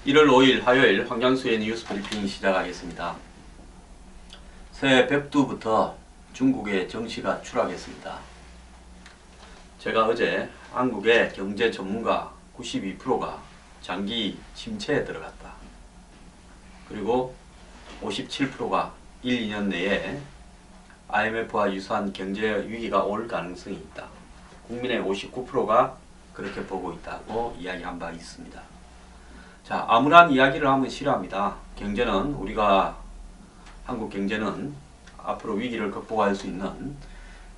1월 5일 화요일 황장수의 뉴스 브리핑 시작하겠습니다. 새해 벽두부터 중국의 정시가 추락했습니다. 제가 어제 한국의 경제 전문가 92%가 장기 침체에 들어갔다. 그리고 57%가 1, 2년 내에 IMF와 유사한 경제 위기가 올 가능성이 있다. 국민의 59%가 그렇게 보고 있다고 이야기한 바 있습니다. 자, 암울한 이야기를 하면 싫어합니다. 경제는 한국 경제는 앞으로 위기를 극복할 수 있는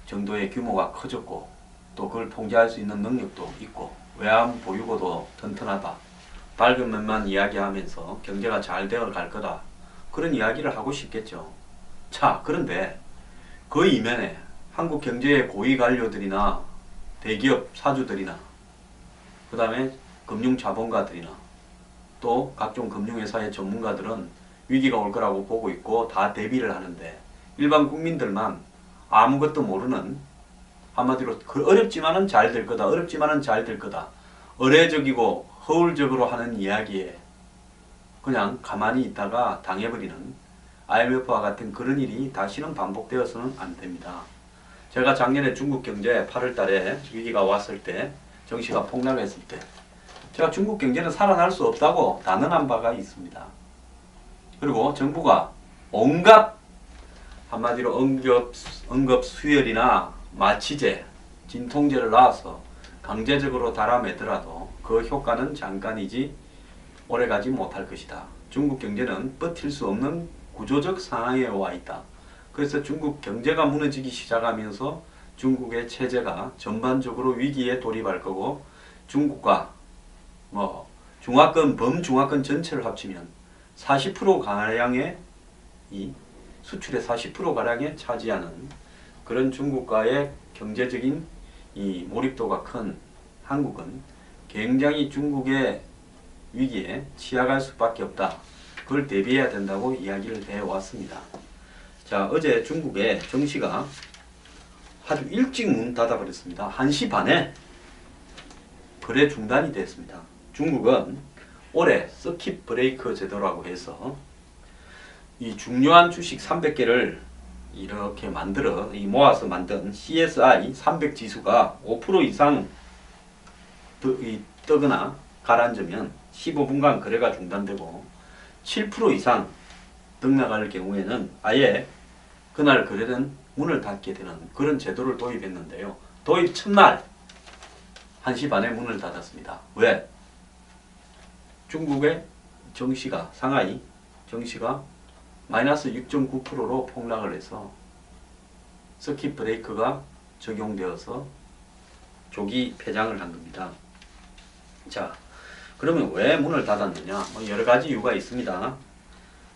정도의 규모가 커졌고 또 그걸 통제할 수 있는 능력도 있고 외환 보유고도 튼튼하다. 밝은 면만 이야기하면서 경제가 잘 되어 갈 거다. 그런 이야기를 하고 싶겠죠. 자, 그런데 그 이면에 한국 경제의 고위 관료들이나 대기업 사주들이나 그 다음에 금융자본가들이나 또 각종 금융회사의 전문가들은 위기가 올 거라고 보고 있고 다 대비를 하는데 일반 국민들만 아무것도 모르는, 한마디로 어렵지만은 잘 될 거다, 어렵지만은 잘 될 거다, 의례적이고 허울적으로 하는 이야기에 그냥 가만히 있다가 당해버리는 IMF와 같은 그런 일이 다시는 반복되어서는 안 됩니다. 제가 작년에 중국 경제 8월 달에 위기가 왔을 때, 정시가 폭락했을 때 제가 중국 경제는 살아날 수 없다고 단언한 바가 있습니다. 그리고 정부가 온갖 한마디로 응급 수혈이나 마취제, 진통제를 놔서 강제적으로 달아매더라도 그 효과는 잠깐이지 오래가지 못할 것이다. 중국 경제는 버틸 수 없는 구조적 상황에 와 있다. 그래서 중국 경제가 무너지기 시작하면서 중국의 체제가 전반적으로 위기에 돌입할 거고 중국과 중화권, 범중화권 전체를 합치면 40%가량의 이 수출의 40%가량에 차지하는 그런 중국과의 경제적인 이 몰입도가 큰 한국은 굉장히 중국의 위기에 취약할 수밖에 없다. 그걸 대비해야 된다고 이야기를 해왔습니다. 자, 어제 중국의 정시가 아주 일찍 문 닫아버렸습니다. 1시 반에 거래 중단이 됐습니다. 중국은 올해 서킷 브레이커 제도라고 해서 이 중요한 주식 300개를 이렇게 모아서 만든 CSI 300 지수가 5% 이상 뜨거나 가라앉으면 15분간 거래가 중단되고 7% 이상 등락할 경우에는 아예 그날 거래는 문을 닫게 되는 그런 제도를 도입했는데요. 도입 첫날 1시 반에 문을 닫았습니다. 왜? 중국의 정시가, 상하이 정시가 마이너스 6.9%로 폭락을 해서 서킷 브레이크가 적용되어서 조기 폐장을 한 겁니다. 자, 그러면 왜 문을 닫았느냐? 여러 가지 이유가 있습니다.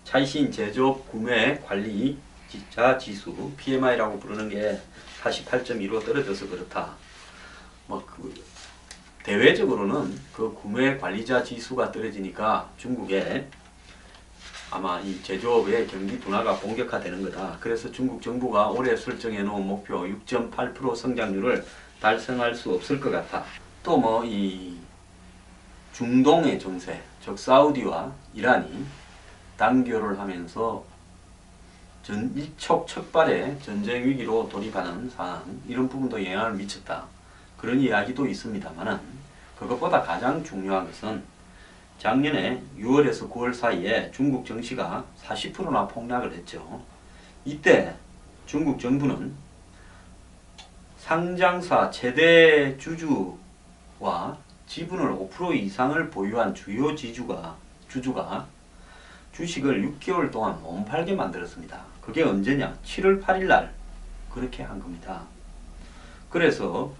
차이신 제조업 구매 관리자 지수 PMI라고 부르는 게 48.2로 떨어져서 그렇다. 대외적으로는 그 구매 관리자 지수가 떨어지니까 중국에 아마 이 제조업의 경기 둔화가 본격화되는 거다. 그래서 중국 정부가 올해 설정해 놓은 목표 6.8% 성장률을 달성할 수 없을 것 같아. 또 이 중동의 정세, 즉 사우디와 이란이 단교를 하면서 일촉즉발의 전쟁 위기로 돌입하는 상황, 이런 부분도 영향을 미쳤다. 그런 이야기도 있습니다만은 그것보다 가장 중요한 것은 작년에 6월에서 9월 사이에 중국 정시가 40%나 폭락을 했죠. 이때 중국 정부는 상장사 최대 주주와 지분을 5% 이상을 보유한 주요 주주가 주식을 6개월 동안 못 팔게 만들었습니다. 그게 언제냐? 7월 8일 날 그렇게 한 겁니다. 그래서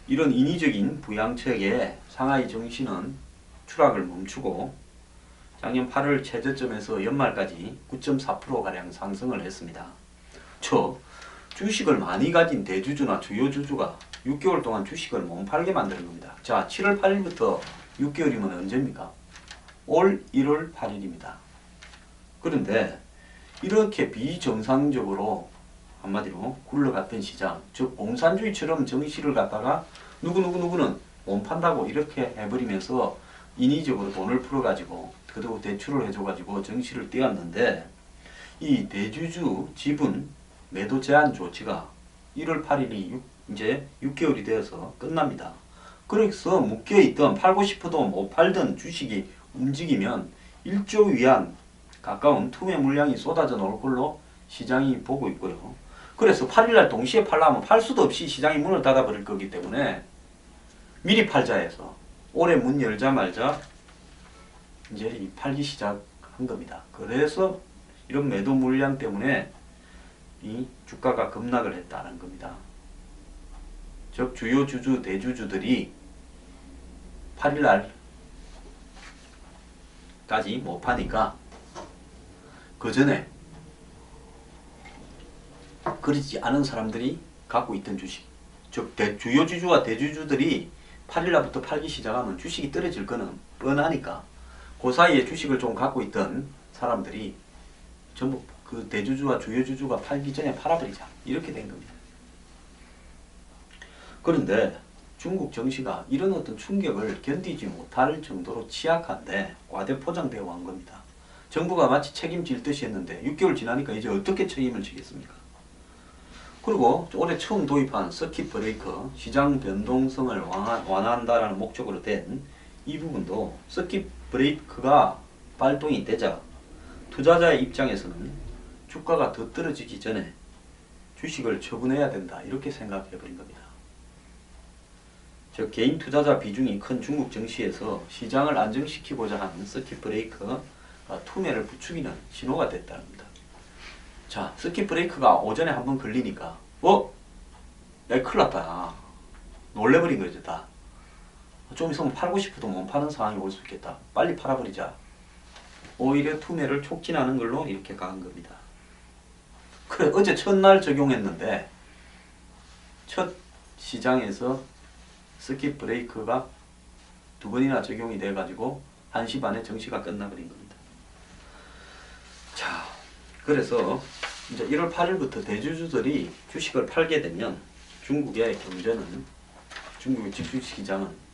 이런 인위적인 부양책에 상하이 정시는 추락을 멈추고 작년 8월 최저점에서 연말까지 9.4%가량 상승을 했습니다. 주식을 많이 가진 대주주나 주요 주주가 6개월 동안 주식을 못 팔게 만드는 겁니다. 자, 7월 8일부터 6개월이면 언제입니까? 올 1월 8일입니다. 그런데 이렇게 비정상적으로 한마디로 굴러갔던 시장, 즉 공산주의처럼 정시를 갖다가 누구는 못 판다고 이렇게 해버리면서 인위적으로 돈을 풀어가지고 그리고 대출을 해줘가지고 정시를 띄웠는데 이 대주주 지분 매도 제한 조치가 1월 8일이 이제 6개월이 되어서 끝납니다. 그래서 묶여있던 팔고 싶어도 못 팔던 주식이 움직이면 1조 위안 가까운 투매 물량이 쏟아져 나올 걸로 시장이 보고 있고요. 그래서 8일날 동시에 팔려면 팔 수도 없이 시장이 문을 닫아버릴 거기 때문에 미리 팔자 해서 올해 문 열자마자 이제 팔기 시작한 겁니다. 그래서 이런 매도 물량 때문에 이 주가가 급락을 했다는 겁니다. 즉 주요 주주 대주주들이 8일날까지 못 파니까 그 전에 그렇지 않은 사람들이 갖고 있던 주식, 즉 주요 주주와 대주주들이 8일날부터 팔기 시작하면 주식이 떨어질 거는 뻔하니까 그 사이에 주식을 좀 갖고 있던 사람들이 전부 그 대주주와 주요 주주가 팔기 전에 팔아버리자 이렇게 된 겁니다. 그런데 중국 정시가 이런 어떤 충격을 견디지 못할 정도로 취약한데 과대포장되어 간 겁니다. 정부가 마치 책임질 듯이 했는데 6개월 지나니까 이제 어떻게 책임을 지겠습니까? 그리고 올해 처음 도입한 서킷 브레이커, 시장 변동성을 완화한다라는 목적으로 된 이 부분도 서킷 브레이크가 발동이 되자 투자자의 입장에서는 주가가 더 떨어지기 전에 주식을 처분해야 된다 이렇게 생각해버린 겁니다. 즉 개인 투자자 비중이 큰 중국 증시에서 시장을 안정시키고자 하는 서킷 브레이크가 투매를 부추기는 신호가 됐다는 겁니다. 자, 서킷 브레이크가 오전에 한번 걸리니까 야 큰일 났다. 놀래버린 거죠 다. 좀 있으면 팔고 싶어도 못 파는 상황이 올 수 있겠다. 빨리 팔아버리자. 오히려 투매를 촉진하는 걸로 이렇게 간 겁니다. 그래 어제 첫날 적용했는데 첫 시장에서 서킷 브레이크가 두 번이나 적용이 돼 가지고 1시 반에 정시가 끝나버린 겁니다. 자, 그래서 이제 1월 8일부터 대주주들이 주식을 팔게 되면 중국의 경제는, 중국의 주식시장은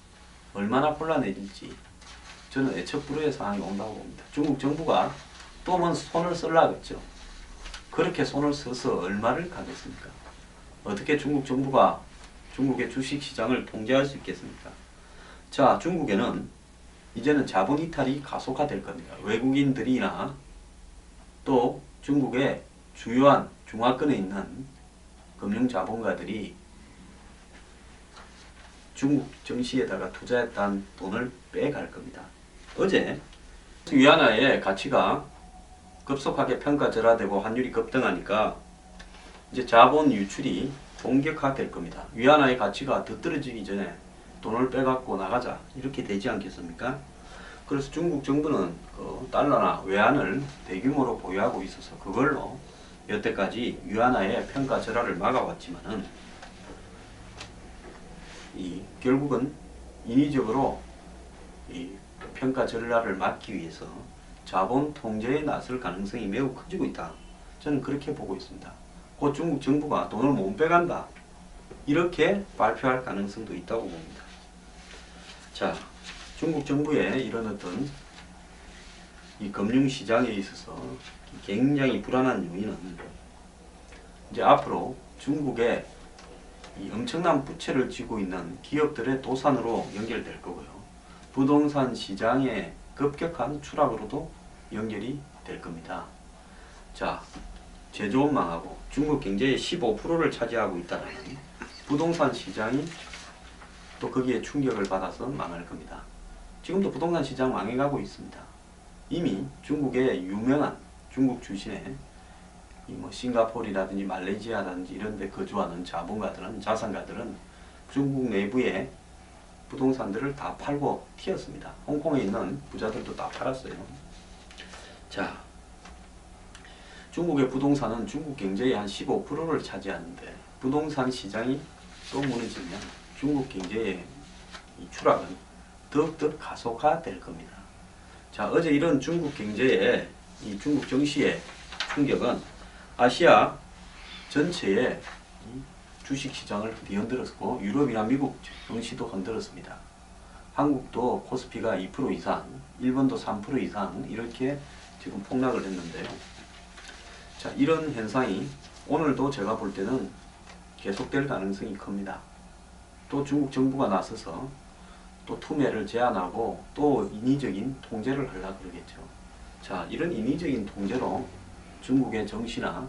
얼마나 혼란해질지 저는 애처불허의 상황이 온다고 봅니다. 중국 정부가 또 뭐 손을 쓸라겠죠. 그렇게 손을 써서 얼마를 가겠습니까? 어떻게 중국 정부가 중국의 주식시장을 통제할 수 있겠습니까? 자, 중국에는 이제는 자본 이탈이 가속화될 겁니다. 외국인들이나 또 중국의 주요한 중화권에 있는 금융자본가들이 중국 정시에다가 투자했던 돈을 빼갈 겁니다. 어제 위안화의 가치가 급속하게 평가절하되고 환율이 급등하니까 이제 자본 유출이 본격화될 겁니다. 위안화의 가치가 더 떨어지기 전에 돈을 빼갖고 나가자 이렇게 되지 않겠습니까? 그래서 중국 정부는 그 달러나 외환을 대규모로 보유하고 있어서 그걸로 여태까지 위안화의 평가절하를 막아왔지만은 결국은 인위적으로 이 평가절하를 막기 위해서 자본 통제에 나설 가능성이 매우 커지고 있다. 저는 그렇게 보고 있습니다. 곧 중국 정부가 돈을 못 빼간다. 이렇게 발표할 가능성도 있다고 봅니다. 자, 중국 정부의 이런 어떤 이 금융시장에 있어서 굉장히 불안한 요인은 이제 앞으로 중국의 이 엄청난 부채를 지고 있는 기업들의 도산으로 연결될 거고요. 부동산 시장의 급격한 추락으로도 연결이 될 겁니다. 자, 제조업 망하고 중국 경제의 15%를 차지하고 있다는 부동산 시장이 또 거기에 충격을 받아서 망할 겁니다. 지금도 부동산 시장 망해가고 있습니다. 이미 중국의 유명한 중국 출신의 뭐 싱가포르라든지 말레이시아라든지 이런 데 거주하는 자본가들은, 자산가들은 중국 내부의 부동산들을 다 팔고 튀었습니다. 홍콩에 있는 부자들도 다 팔았어요. 자, 중국의 부동산은 중국 경제의 한 15%를 차지하는데 부동산 시장이 또 무너지면 중국 경제의 이 추락은 더욱더 가속화될 겁니다. 자, 어제 이런 중국 경제의 이 중국 정시의 충격은 아시아 전체의 주식시장을 뒤흔들었고 유럽이나 미국 증시도 흔들었습니다. 한국도 코스피가 2% 이상, 일본도 3% 이상 이렇게 지금 폭락을 했는데요. 자, 이런 현상이 오늘도 제가 볼 때는 계속될 가능성이 큽니다. 또 중국 정부가 나서서 또 투매를 제한하고 또 인위적인 통제를 하려고 그러겠죠. 자, 이런 인위적인 통제로 중국의 정시나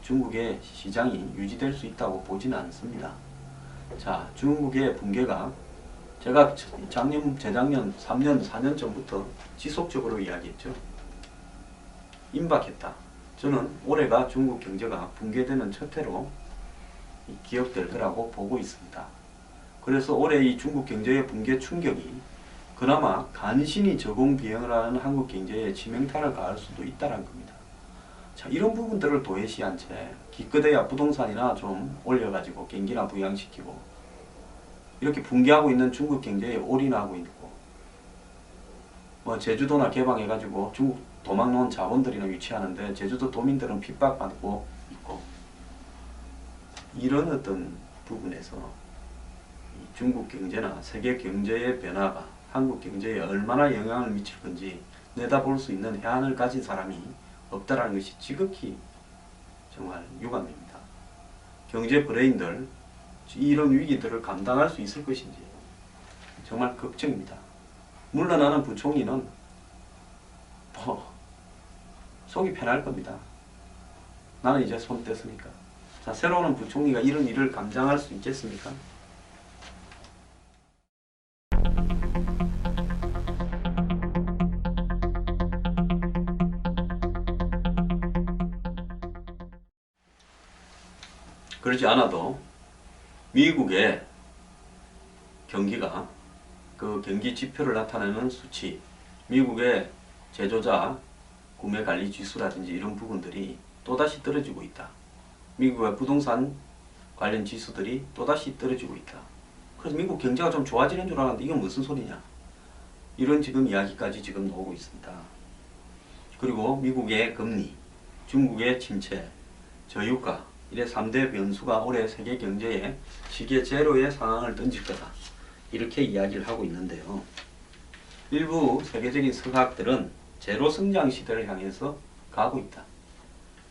중국의 시장이 유지될 수 있다고 보지는 않습니다. 자, 중국의 붕괴가 제가 재작년, 3년, 4년 전부터 지속적으로 이야기했죠. 임박했다. 저는 올해가 중국 경제가 붕괴되는 첫 해로 기억될 거라고 보고 있습니다. 그래서 올해 이 중국 경제의 붕괴 충격이 그나마 간신히 저공 비행을 하는 한국 경제에 치명타를 가할 수도 있다는 겁니다. 자, 이런 부분들을 도외시한 채 기껏해야 부동산이나 좀 올려가지고 경기나 부양시키고 이렇게 붕괴하고 있는 중국 경제에 올인하고 있고 뭐 제주도나 개방해가지고 중국 도망놓은 자본들이나 유치하는데 제주도 도민들은 핍박받고 있고 이런 어떤 부분에서 중국 경제나 세계 경제의 변화가 한국 경제에 얼마나 영향을 미칠 건지 내다볼 수 있는 해안을 가진 사람이 없다라는 것이 지극히 정말 유감입니다. 경제 브레인들 이런 위기들을 감당할 수 있을 것인지 정말 걱정입니다. 물러나는 부총리는 속이 편할 겁니다. 나는 이제 손 뗐으니까. 자, 새로운 오는 부총리가 이런 일을 감당할 수 있겠습니까? 그렇지 않아도 미국의 경기가 그 경기 지표를 나타내는 수치, 미국의 제조자 구매관리 지수라든지 이런 부분들이 또다시 떨어지고 있다. 미국의 부동산 관련 지수들이 또다시 떨어지고 있다. 그래서 미국 경제가 좀 좋아지는 줄 알았는데 이건 무슨 소리냐. 이런 지금 이야기까지 지금 나오고 있습니다. 그리고 미국의 금리, 중국의 침체, 저유가 이래 3대 변수가 올해 세계 경제에 시계 제로의 상황을 던질 거다. 이렇게 이야기를 하고 있는데요. 일부 세계적인 서학들은 제로 성장 시대를 향해서 가고 있다.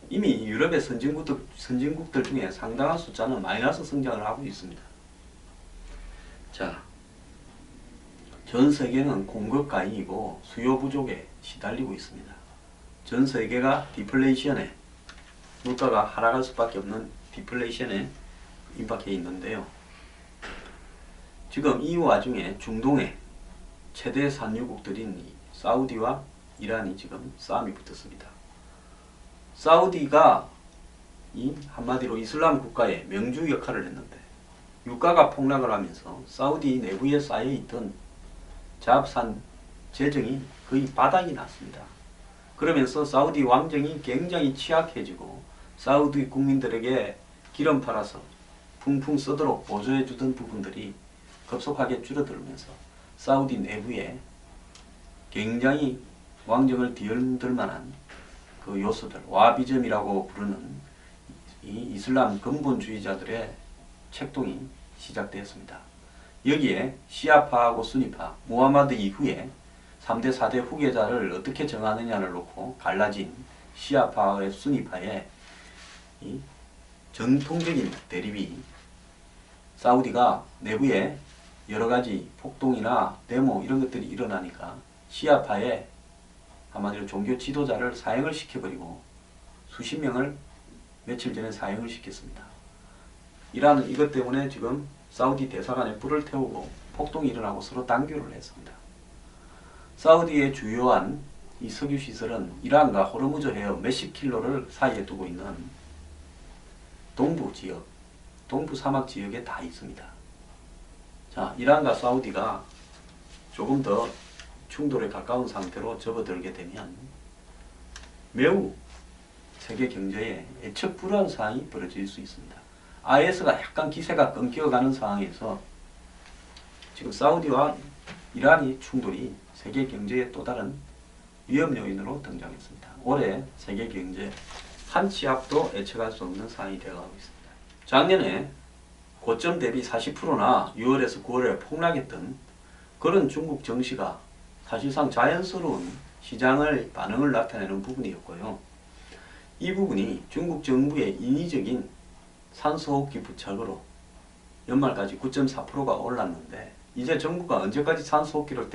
이미 유럽의 선진국들 중에 상당한 숫자는 마이너스 성장을 하고 있습니다. 자, 전 세계는 공급 과잉이고 수요 부족에 시달리고 있습니다. 전 세계가 디플레이션에 물가가 하락할 수밖에 없는 디플레이션에 임박해 있는데요. 지금 이 와중에 중동의 최대 산유국들인 사우디와 이란이 지금 싸움이 붙었습니다. 사우디가 이 한마디로 이슬람 국가의 명주 역할을 했는데 유가가 폭락을 하면서 사우디 내부에 쌓여있던 자합산 재정이 거의 바닥이 났습니다. 그러면서 사우디 왕정이 굉장히 취약해지고 사우디 국민들에게 기름 팔아서 풍풍 쓰도록 보조해주던 부분들이 급속하게 줄어들면서 사우디 내부에 굉장히 왕정을 뒤흔들 만한 그 요소들, 와비즘이라고 부르는 이 이슬람 근본주의자들의 책동이 시작되었습니다. 여기에 시아파하고 수니파, 무하마드 이후에 3대 4대 후계자를 어떻게 정하느냐를 놓고 갈라진 시아파의 수니파의 이 전통적인 대립이 사우디가 내부에 여러가지 폭동이나 데모 이런 것들이 일어나니까 시아파의 한마디로 종교 지도자를 사형을 시켜버리고 수십 명을 며칠 전에 사형을 시켰습니다. 이란은 이것 때문에 지금 사우디 대사관에 불을 태우고 폭동이 일어나고 서로 단교를 했습니다. 사우디의 주요한 이 석유 시설은 이란과 호르무즈 해협 몇십 킬로를 사이에 두고 있는 동부 지역, 동부 사막 지역에 다 있습니다. 자, 이란과 사우디가 조금 더 충돌에 가까운 상태로 접어들게 되면 매우 세계 경제에 예측 불허한 상황이 벌어질 수 있습니다. IS가 약간 기세가 끊겨가는 상황에서 지금 사우디와 이란이 충돌이 세계 경제의 또 다른 위험 요인으로 등장했습니다. 올해 세계 경제 한 치 앞도 예측할 수 없는 상황이 되어가고 있습니다. 작년에 고점 대비 40%나 6월에서 9월에 폭락했던 그런 중국 정시가 사실상 자연스러운 시장을 반응을 나타내는 부분이었고요. 이 부분이 중국 정부의 인위적인 산소호흡기 부착으로 연말까지 9.4%가 올랐는데, 이제 정부가 언제까지 산소호흡기를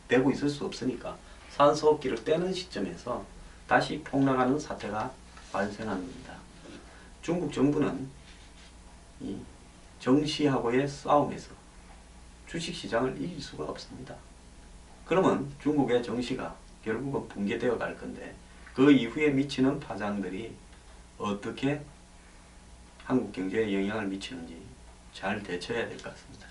대고 있을 수 없으니까 산소호흡기를 떼는 시점에서 다시 폭락하는 사태가 발생합니다. 중국 정부는 이 정시하고의 싸움에서 주식시장을 이길 수가 없습니다. 그러면 중국의 정시가 결국은 붕괴되어 갈 건데, 그 이후에 미치는 파장들이 어떻게 한국 경제에 영향을 미치는지 잘 대처해야 될 것 같습니다.